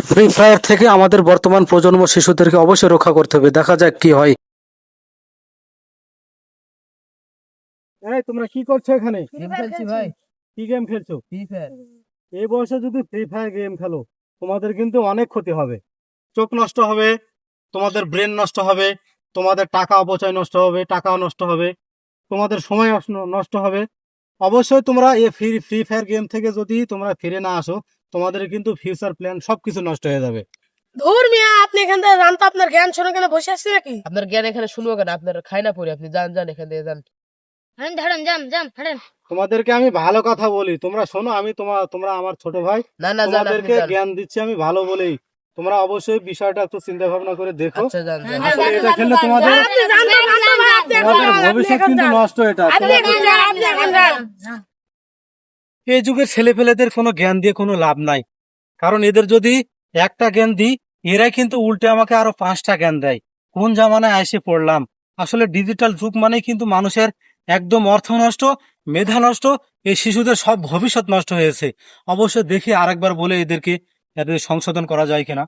Free fire থেকে আমাদের বর্তমান প্রজন্ম শিশুদেরকে অবশ্যই রক্ষা করতে হবে, দেখা যাক কি হয়। এই তোমরা কি করছো এখানে? গেম খেলছি ভাই। কি গেম খেলছো? Free fire. এই বয়সে যদি ফ্রি ফায়ার গেম খেলো তোমাদের কিন্তু অনেক ক্ষতি হবে। চোখ নষ্ট হবে, তোমাদের ব্রেন নষ্ট হবে, তোমাদের টাকা অপচয় নষ্ট হবে, টাকা নষ্ট হবে, তোমাদের সময় নষ্ট হবে। অবশ্যই তোমরা এই ফ্রি ফায়ার গেম থেকে যদি তোমরা ফিরে না আসো, তোমাদের কিন্তু ফিউচার প্ল্যান সবকিছু নষ্ট হয়ে যাবে। ধুর মিয়া, আপনি এখান থেকে যান তো, আপনার জ্ঞান শুনে কেন বসে আসছে নাকি? আপনার জ্ঞান এখানে শুনবো কেন? আপনার খাই না পড়ি, আপনি যান যান এখান থেকে যান। হাঁটেন যান যান হাঁটেন। তোমাদেরকে আমি ভালো কথা বলি, তোমরা শোনো, আমি তোমরা আমার ছোট ভাই, না না যান, আপনি তোমাদেরকে যান। জ্ঞান দিচ্ছি আমি ভালো বলেই। তোমরা অবশ্যই বিষয়টা একটু চিন্তা ভাবনা করে দেখো। আচ্ছা যান যান। আসলে এটা খেললে তোমাদের আপনি যান তো, যান তো ভাই, আপনি এখন তোমাদের যান, আপনি ভবিষ্যৎ এখন কিন্তু যান। নষ্ট। এটা আপনি এখন যান, আপনি এখন যান। এই যুগের ছেলেপেলেদের কোনো জ্ঞান দিয়ে কোনো লাভ নাই, কারণ এদের যদি একটা জ্ঞান দিই, এরাই কিন্তু উল্টে আমাকে আরো 5টা জ্ঞান দেয়। কোন জামানায় এসে পড়লাম! আসলে ডিজিটাল যুগ মানে কিন্তু মানুষের একদম অর্থ নষ্ট, মেধা নষ্ট, এই শিশুদের সব ভবিষ্যৎ নষ্ট হয়েছে। অবশ্য দেখি আরেকবার বলে এদের সংশোধন করা যায় কিনা।